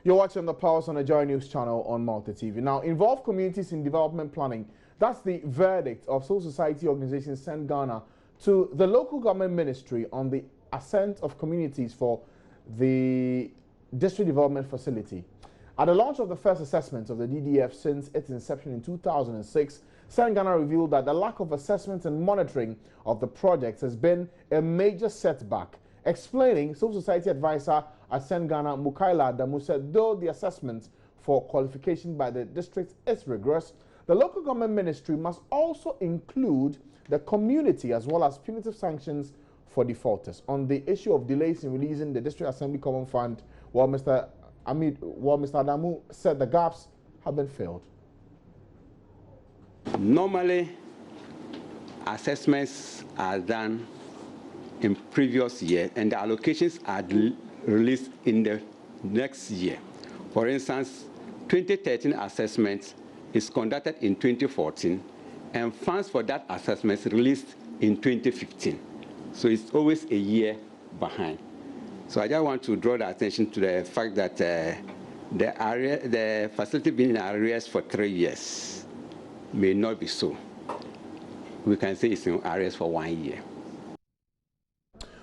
You're watching The Pulse on the Joy News channel on Multi TV. Now, involve communities in development planning. That's the verdict of civil society organization Send Ghana to the local government ministry on the assent of communities for the district development facility. At the launch of the first assessment of the DDF since its inception in 2006, Send Ghana revealed that the lack of assessment and monitoring of the project has been a major setback. Explaining, civil society advisor at Send Ghana, Mukaila Adamu, said though the assessment for qualification by the district is rigorous, the local government ministry must also include the community as well as punitive sanctions for defaulters. On the issue of delays in releasing the District Assembly Common Fund, Mr. Adamu said the gaps have been filled. Normally, assessments are done in previous year and the allocations are released in the next year. For instance, 2013 assessment is conducted in 2014 and funds for that assessment released in 2015. So it's always a year behind. So I just want to draw the attention to the fact that the facility being in arrears for 3 years may not be so. We can say it's in arrears for 1 year.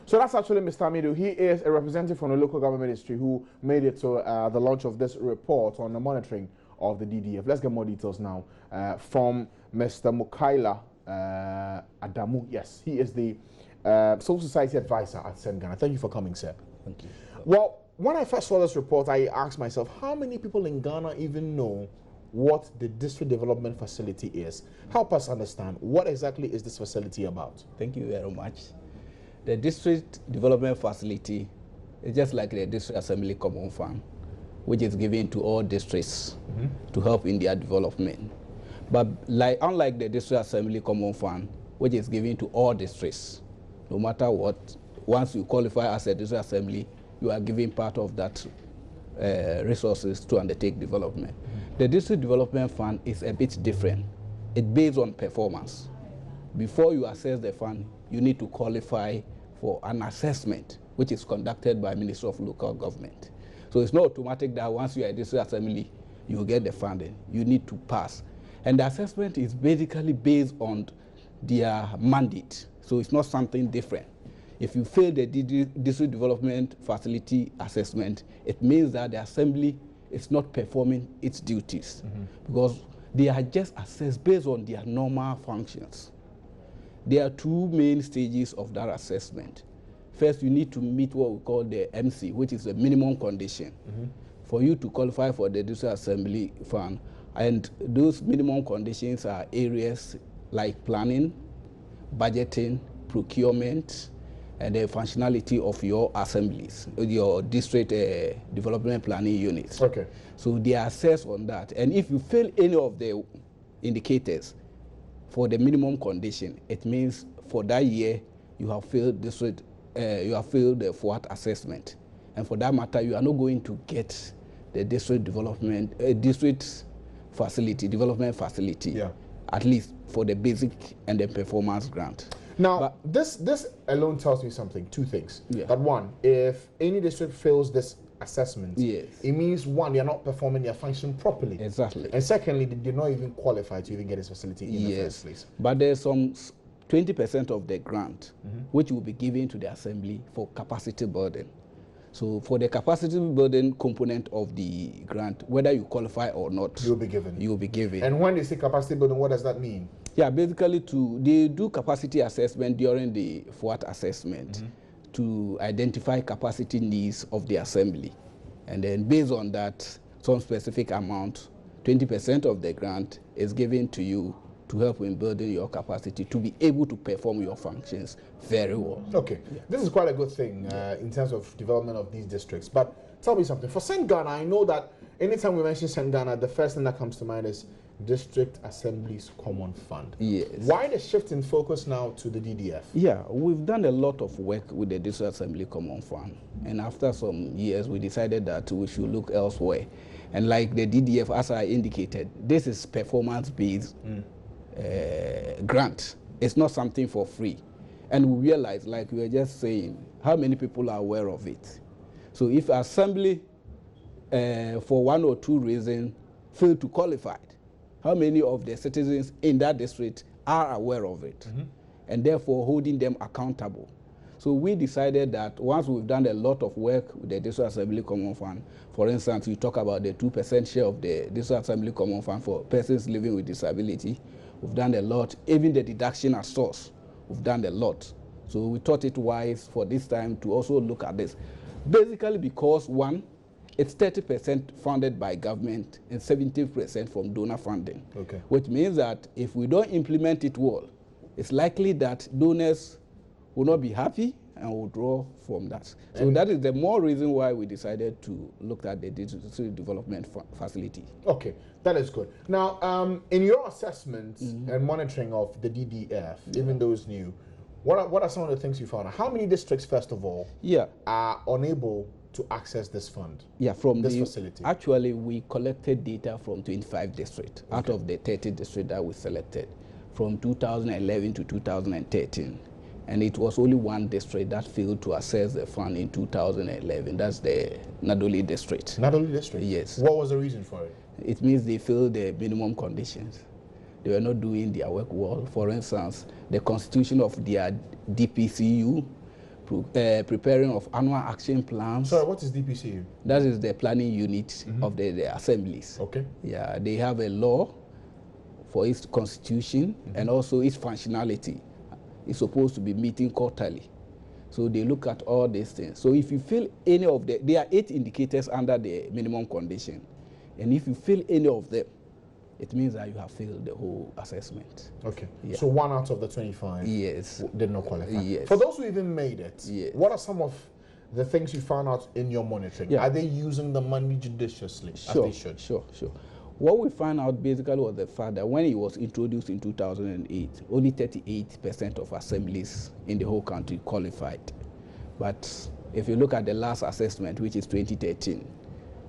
So that's actually Mr. Amidu. He is a representative from the local government ministry who made it to the launch of this report on the monitoring of the DDF. Let's get more details now from Mr. Mukaila Adamu. Yes, he is the Civil Society Advisor at Send Ghana. Thank you for coming, sir. Thank you. Well, when I first saw this report, I asked myself, how many people in Ghana even know what the District Development Facility is? Help us understand, what exactly is this facility about? Thank you very much. The District Development Facility is just like the District Assembly Common Fund, which is given to all districts to help in their development. But unlike the District Assembly Common Fund, which is given to all districts, no matter what, once you qualify as a District Assembly, you are given part of that resources to undertake development. The District Development Fund is a bit different. It's based on performance. Before you assess the fund, you need to qualify for an assessment, which is conducted by Ministry of Local Government. So it's not automatic that once you are a District Assembly, you get the funding. You need to pass. And the assessment is basically based on their mandate. So it's not something different. If you fail the District Development Facility assessment, it means that the Assembly is not performing its duties because they are just assessed based on their normal functions. There are two main stages of that assessment. First, you need to meet what we call the MC, which is the minimum condition for you to qualify for the District Assembly Fund. And those minimum conditions are areas like planning, budgeting, procurement, and the functionality of your assemblies, your district development planning units. Okay. So they are assessed on that. And if you fail any of the indicators for the minimum condition, it means for that year you have failed district, you have failed the FOAT assessment. And for that matter, you are not going to get the district development, district facility, development facility, at least for the basic and the performance grant. Now, this alone tells me something, two things. That one, if any district fails this assessment, it means one, they are not performing their function properly. Exactly. And secondly, they did not even qualify to even get this facility in the first place. But there's some 20% of the grant which will be given to the Assembly for capacity building. So for the capacity building component of the grant, whether you qualify or not, you'll be given. You'll be given. And when they say capacity building, what does that mean? Yeah, basically they do capacity assessment during the FOAT assessment to identify capacity needs of the Assembly. And then based on that, some specific amount, 20% of the grant is given to you to help in building your capacity to be able to perform your functions very well. Okay, this is quite a good thing in terms of development of these districts. But tell me something, for Send Ghana, I know that anytime we mention Send Ghana, the first thing that comes to mind is District Assembly's Common Fund. Yes. Why the shift in focus now to the DDF? Yeah, we've done a lot of work with the District Assembly Common Fund. And after some years, we decided that we should look elsewhere. And like the DDF, as I indicated, this is performance-based grant. It's not something for free. And we realize, like we were just saying, how many people are aware of it. So if Assembly for one or two reasons, fail to qualify? How many of the citizens in that district are aware of it, and therefore holding them accountable? So we decided that once we've done a lot of work with the District Assembly Common Fund, for instance, we talk about the 2% share of the District Assembly Common Fund for persons living with disability. We've done a lot. Even the deduction at source, we've done a lot. So we thought it wise for this time to also look at this. Basically because, one, it's 30% funded by government and 70% from donor funding. Okay. Which means that if we don't implement it well, it's likely that donors will not be happy and will draw from that. So that is the more reason why we decided to look at the digital development facility. Okay, that is good. Now, in your assessment and monitoring of the DDF, even though it's new, what are some of the things you found? How many districts, first of all, are unable to access this fund? Yeah, from this facility. Actually, we collected data from 25 districts out of the 30 districts that we selected from 2011 to 2013. And it was only one district that failed to access the fund in 2011. That's the Nadoli district. Nadoli district? Yes. What was the reason for it? It means they failed the minimum conditions. They were not doing their work well. For instance, the constitution of their DPCU, preparing of annual action plans. Sorry, what is DPCU? That is the planning unit of the assemblies. Okay. Yeah, they have a law for its constitution and also its functionality. It's supposed to be meeting quarterly. So they look at all these things. So if you fail any of there are 8 indicators under the minimum condition. And if you fail any of them, it means that you have failed the whole assessment. Okay. Yeah. So 1 out of the 25 did not qualify. Yes. For those who even made it, what are some of the things you found out in your monitoring? Are they using the money judiciously as they should? Sure. What we found out basically was the fact that when it was introduced in 2008, only 38% of assemblies in the whole country qualified. But if you look at the last assessment, which is 2013,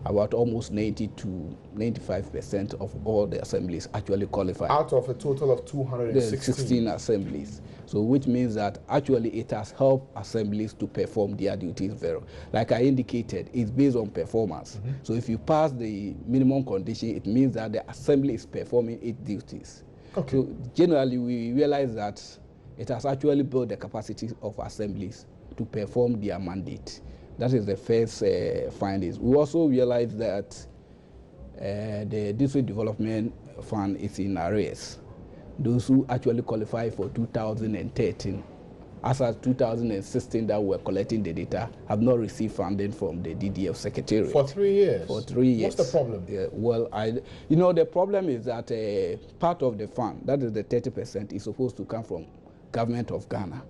about almost 90 to 95% of all the assemblies actually qualified. Out of a total of 216 assemblies. So which means that actually it has helped assemblies to perform their duties very well. Like I indicated, it's based on performance. So if you pass the minimum condition, it means that the assembly is performing its duties. Okay. So generally we realize that it has actually built the capacity of assemblies to perform their mandate. That is the first findings. We also realized that the District Development Fund is in arrears. Those who actually qualify for 2013, as of 2016 that we're collecting the data, have not received funding from the DDF Secretariat. For 3 years? For 3 years. What's the problem? Yeah, well, the problem is that part of the fund, that is the 30%, is supposed to come from Government of Ghana.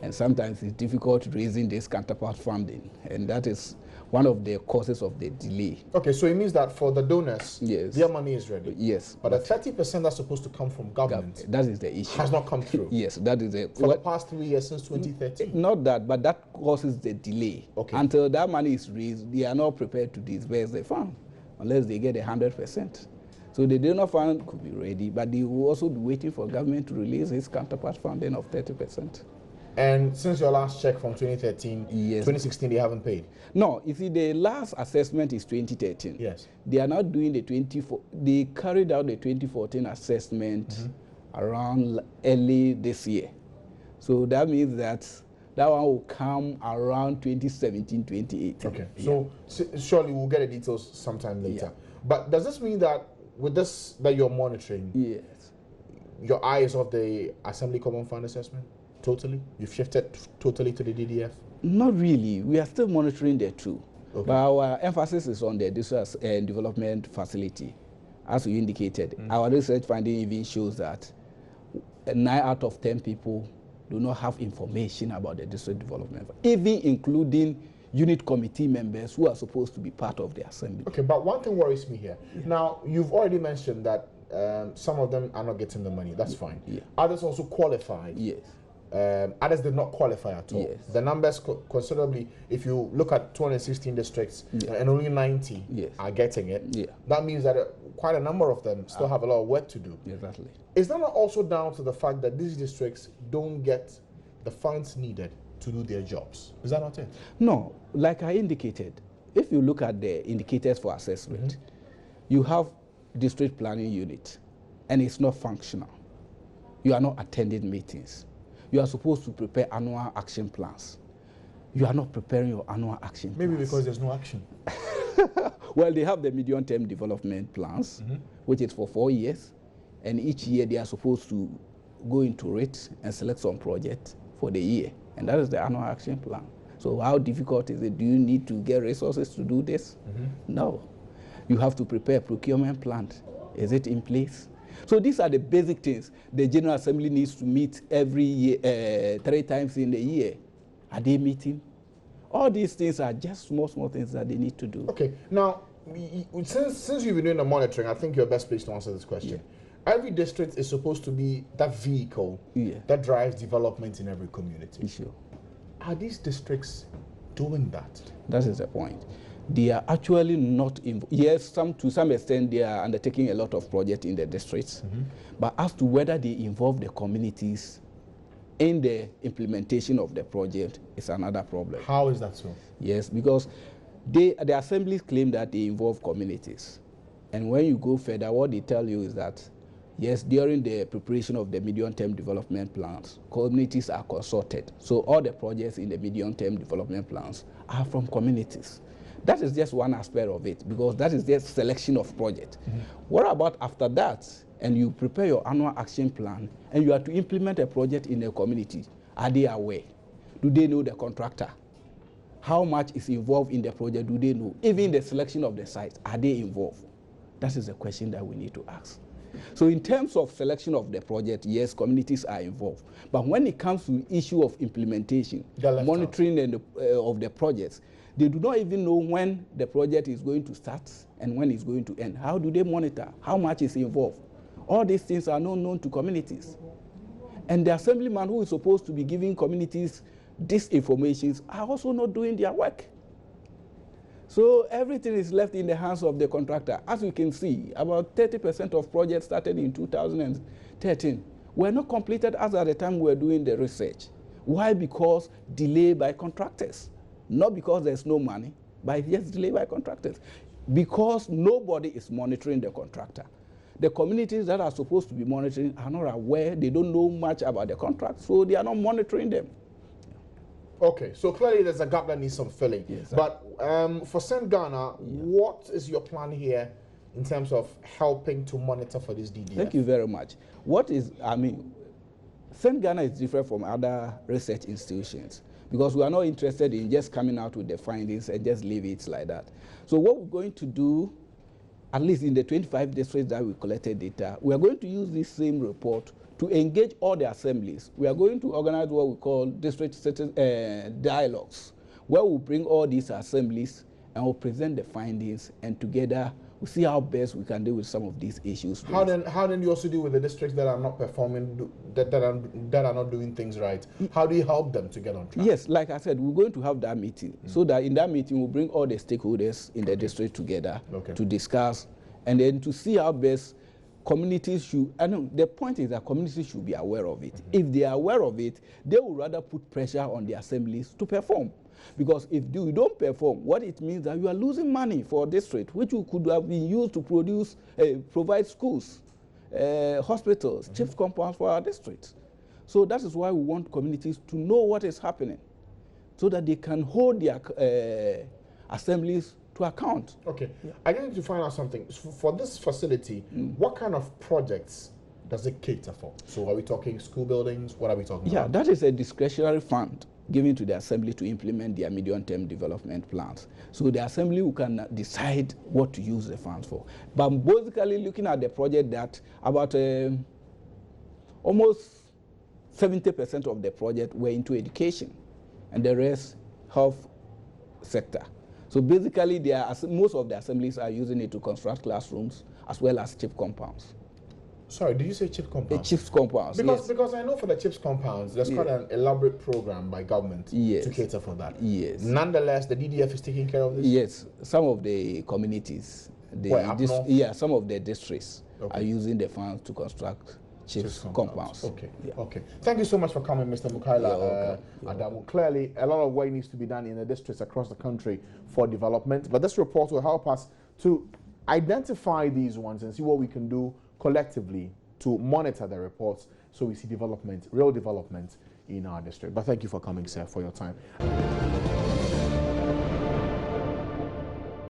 And sometimes it's difficult raising this counterpart funding, and that is one of the causes of the delay. Okay, so it means that for the donors, their money is ready. Yes. But the 30% that's supposed to come from government, that is the issue, has not come through. Yes, that is for the past 3 years since 2013. Not that, but that causes the delay. Okay. Until that money is raised, they are not prepared to disburse the fund unless they get 100%. So the donor fund could be ready, but they will also be waiting for government to release its counterpart funding of 30%. And since your last check from 2013, 2016, they haven't paid? No, you see, the last assessment is 2013. Yes. They are not doing they carried out the 2014 assessment around early this year. So that means that one will come around 2017, 2018. Okay, so surely we'll get the details sometime later. But does this mean that with this that you're monitoring, your eye is off the Assembly Common Fund assessment? Totally? You've shifted totally to the DDF? Not really. We are still monitoring the two. Okay. But our emphasis is on the research and development facility. As we indicated, our research finding even shows that 9 out of 10 people do not have information about the district development, even including unit committee members who are supposed to be part of the assembly. Okay, but one thing worries me here. Now, you've already mentioned that some of them are not getting the money. That's fine. Others also qualified. Yes. Others did not qualify at all. Yes. The numbers considerably, if you look at 216 districts and only 90 are getting it, that means that quite a number of them still have a lot of work to do. Exactly. Is that not also down to the fact that these districts don't get the funds needed to do their jobs? Is that not it? No, like I indicated, if you look at the indicators for assessment, you have district planning unit, and it's not functional. You are not attending meetings. You are supposed to prepare annual action plans. You are not preparing your annual action plans. Maybe because there's no action. Well, they have the medium-term development plans, which is for 4 years, and each year they are supposed to go into it and select some project for the year, and that is the annual action plan. So how difficult is it? Do you need to get resources to do this? No. You have to prepare a procurement plan. Is it in place? So these are the basic things. The General Assembly needs to meet every year, 3 times in the year. Are they meeting? All these things are just small things that they need to do. Okay. Now, since you've been doing the monitoring, I think you're best placed to answer this question. Every district is supposed to be that vehicle that drives development in every community. Sure. Are these districts doing that? That is the point. They are actually not involved. Yes, to some extent they are undertaking a lot of projects in the districts, but as to whether they involve the communities in the implementation of the project is another problem. How is that so? Yes, because the assemblies claim that they involve communities. And when you go further, what they tell you is that, yes, during the preparation of the medium-term development plans, communities are consulted. So all the projects in the medium-term development plans are from communities. That is just one aspect of it, because that is just selection of project. What about after that, and you prepare your annual action plan, and you are to implement a project in a community? Are they aware? Do they know the contractor? How much is involved in the project? Do they know? Even the selection of the sites, are they involved? That is the question that we need to ask. So in terms of selection of the project, yes, communities are involved. But when it comes to the issue of implementation, monitoring of the projects, they do not even know when the project is going to start and when it's going to end. How do they monitor? How much is involved? All these things are not known to communities. And the assemblyman who is supposed to be giving communities these information are also not doing their work. So everything is left in the hands of the contractor. As you can see, about 30% of projects started in 2013 were not completed as at the time we were doing the research. Why? Because delay by contractors. Not because there's no money, but just delay by contractors. Because nobody is monitoring the contractor. The communities that are supposed to be monitoring are not aware, they don't know much about the contract, so they are not monitoring them. Okay, so clearly there's a gap that needs some filling. Yes, but for Send Ghana, what is your plan here in terms of helping to monitor for this DDF? Thank you very much. Send Ghana is different from other research institutions because we are not interested in just coming out with the findings and just leave it like that. So what we're going to do, at least in the 25 districts that we collected data, we are going to use this same report to engage all the assemblies. We are going to organize what we call district dialogues, where we'll bring all these assemblies and we'll present the findings, and together we'll see how best we can deal with some of these issues. How then you also deal with the districts that are not performing, that are not doing things right? How do you help them to get on track? Yes, like I said, we're going to have that meeting, so that in that meeting we'll bring all the stakeholders in the district together to discuss, and then to see how best communities should, the point is that communities should be aware of it. If they are aware of it, they will rather put pressure on the assemblies to perform. Because if you don't perform, what it means that you are losing money for a district, which could have been used to provide schools, hospitals, chief compounds for our districts. So that is why we want communities to know what is happening, so that they can hold their assemblies to account. Okay, I need to find out something. For this facility, what kind of projects does it cater for? So are we talking school buildings? What are we talking about? Yeah, that is a discretionary fund given to the assembly to implement their medium-term development plans. So the assembly can decide what to use the funds for. But basically looking at the project, that about almost 70% of the project were into education, and the rest health sector. So basically, most of the assemblies are using it to construct classrooms as well as chip compounds. Sorry, did you say chip compounds? Chips compounds, because I know for the chips compounds, there's quite an elaborate program by government to cater for that. Yes. Nonetheless, the DDF is taking care of this? Yes. Some of the communities, some of the districts are using the funds to construct chiefs compounds. Okay, Yeah. okay. Thank you so much for coming, Mr. Mukaila Adamu. Clearly, a lot of work needs to be done in the districts across the country for development, but this report will help us to identify these ones and see what we can do collectively to monitor the reports so we see development, real development in our district. But thank you for coming, sir, for your time.